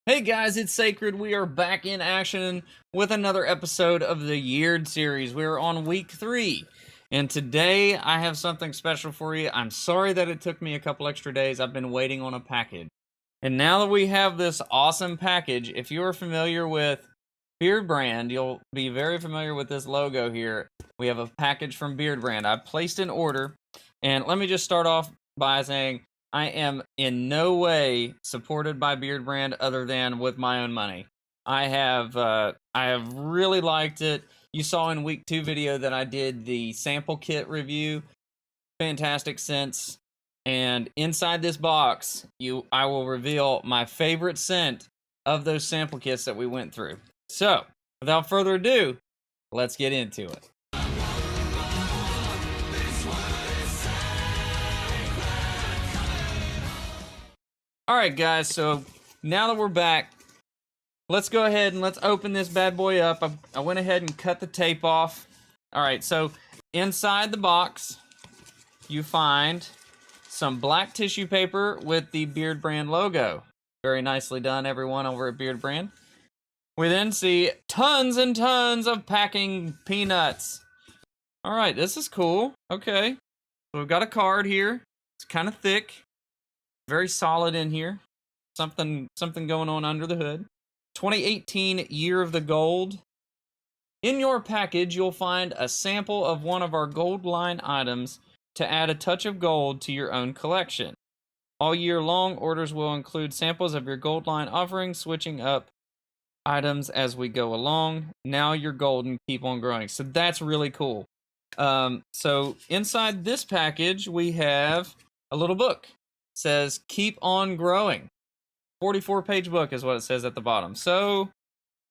Hey guys, it's Sacred. We are back in action with another episode of the Yeared series. We're on week 3, and today I have something special for you. I'm sorry that it took me a couple extra days. I've been waiting on a package. And now that we have this awesome package, if you are familiar with Beardbrand, you'll be very familiar with this logo here. We have a package from Beardbrand. I placed an order, and let me just start off by saying I am in no way supported by Beardbrand other than with my own money. I have really liked it. You saw in week 2 video that I did the sample kit review. Fantastic scents. And inside this box, I will reveal my favorite scent of those sample kits that we went through. So, without further ado, let's get into it. Alright guys, so now that we're back, let's go ahead and let's open this bad boy up. I went ahead and cut the tape off. Alright, so inside the box, you find some black tissue paper with the Beardbrand logo. Very nicely done, everyone over at Beardbrand. We then see tons and tons of packing peanuts. Alright, this is cool. Okay, so we've got a card here. It's kind of thick. Very solid in here. Something going on under the hood. 2018 Year of the Gold. In your package, you'll find a sample of one of our gold line items to add a touch of gold to your own collection. All year long, orders will include samples of your gold line offerings, switching up items as we go along. Now you're golden, keep on growing. So that's really cool. So inside this package, we have a little book. Says keep on growing. 44-page book is what it says at the bottom. So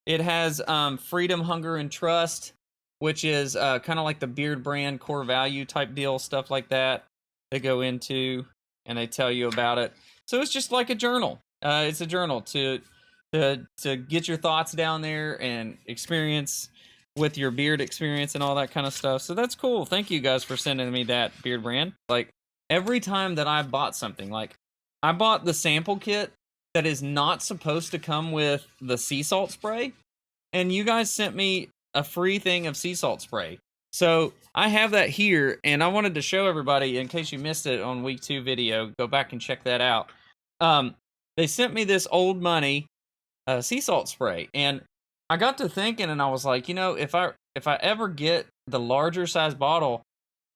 it has freedom, hunger, and trust, which is kind of like the Beardbrand core value type deal, stuff like that. They go into and they tell you about it. So it's just like a journal. It's a journal to get your thoughts down there and experience with your beard experience and all that kind of stuff. So that's cool. Thank you guys for sending me that, Beardbrand. Like, every time that I bought something, like I bought the sample kit that is not supposed to come with the sea salt spray, and you guys sent me a free thing of sea salt spray. So I have that here, and I wanted to show everybody, in case you missed it on week 2 video, go back and check that out. They sent me this old money sea salt spray, and I got to thinking, and I was like, you know, if I ever get the larger size bottle,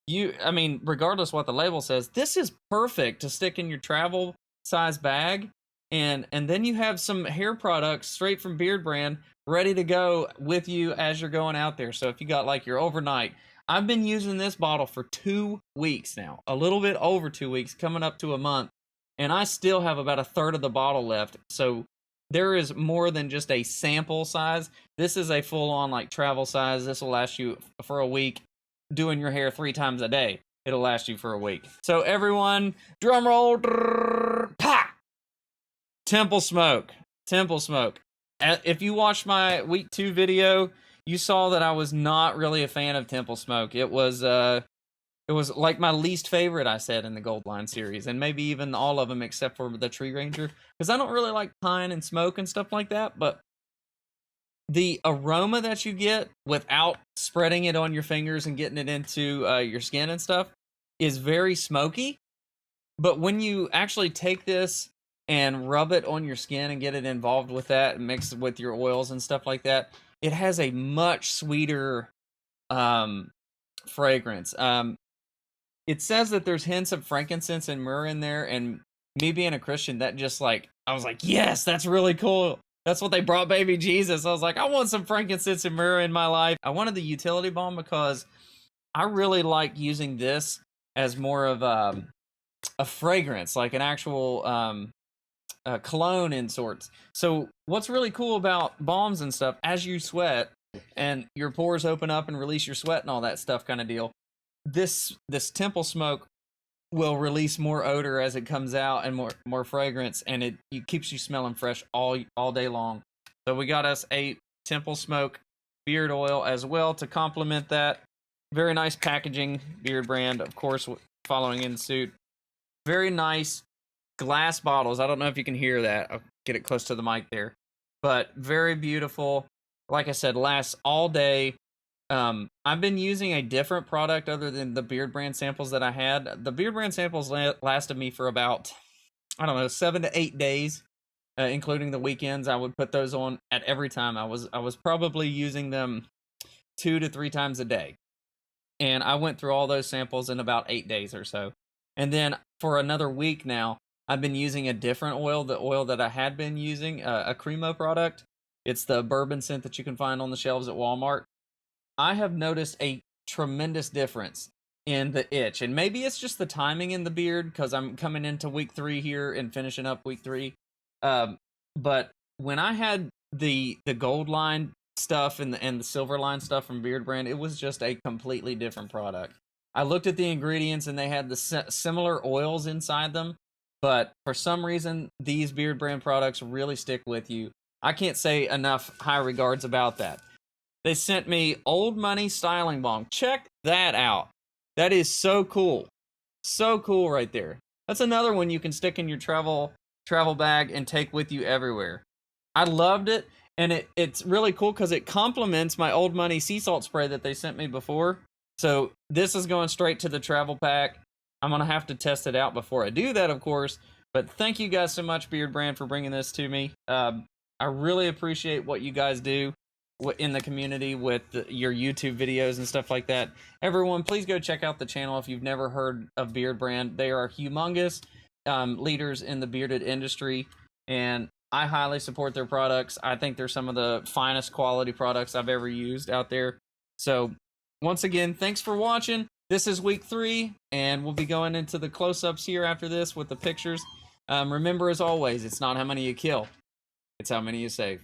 I mean, regardless what the label says, this is perfect to stick in your travel size bag. And then you have some hair products straight from Beardbrand ready to go with you as you're going out there. So if you got like your overnight, I've been using this bottle for 2 weeks now, a little bit over 2 weeks, coming up to a month. And I still have about a third of the bottle left. So there is more than just a sample size. This is a full on like travel size. This will last you for a week. Doing your hair 3 times a day, it'll last you for a week. So everyone, drum roll, pa! Temple Smoke. If you watched my week 2 video, you saw that I was not really a fan of Temple Smoke. It was like my least favorite, I said, in the Gold Line series, and maybe even all of them except for the Tree Ranger, because I don't really like pine and smoke and stuff like that. But the aroma that you get without spreading it on your fingers and getting it into your skin and stuff is very smoky. But when you actually take this and rub it on your skin and get it involved with that and mix it with your oils and stuff like that, it has a much sweeter fragrance. It says that there's hints of frankincense and myrrh in there, and me being a Christian, that just like, I was like, yes, that's really cool. That's what they brought baby Jesus. I was like, I want some frankincense and myrrh in my life. I wanted the utility balm because I really like using this as more of a fragrance, like an actual cologne in sorts. So what's really cool about balms and stuff, as you sweat and your pores open up and release your sweat and all that stuff kind of deal, this Temple Smoke will release more odor as it comes out and more fragrance, and it keeps you smelling fresh all day long. So we got us a Temple Smoke beard oil as well to complement that. Very nice packaging, Beardbrand, of course, following in suit. Very nice glass bottles. I don't know if you can hear that. get it close to the mic there. But very beautiful. Like I said, lasts all day. I've been using a different product other than the Beardbrand samples that I had. The Beardbrand samples lasted me for about, I don't know, 7 to 8 days, including the weekends. I would put those on at every time. I was probably using them 2 to 3 times a day. And I went through all those samples in about 8 days or so. And then for another week now, I've been using a different oil, the oil that I had been using, a Cremo product. It's the bourbon scent that you can find on the shelves at Walmart. I have noticed a tremendous difference in the itch. And maybe it's just the timing in the beard because I'm coming into week 3 here and finishing up week 3. But when I had the gold line stuff and the silver line stuff from Beardbrand, it was just a completely different product. I looked at the ingredients and they had the similar oils inside them, but for some reason these Beardbrand products really stick with you. I can't say enough high regards about that. They sent me Old Money Styling Balm. Check that out. That is so cool. So cool right there. That's another one you can stick in your travel bag and take with you everywhere. I loved it, and it's really cool because it complements my Old Money sea salt spray that they sent me before. So this is going straight to the travel pack. I'm going to have to test it out before I do that, of course. But thank you guys so much, Beardbrand, for bringing this to me. I really appreciate what you guys do in the community with your YouTube videos and stuff like that. Everyone, please go check out the channel if you've never heard of Beardbrand. They are humongous leaders in the bearded industry, and I highly support their products. I think they're some of the finest quality products I've ever used out there. So, once again, thanks for watching. This is week 3, and we'll be going into the close-ups here after this with the pictures. Remember, as always, it's not how many you kill, it's how many you save.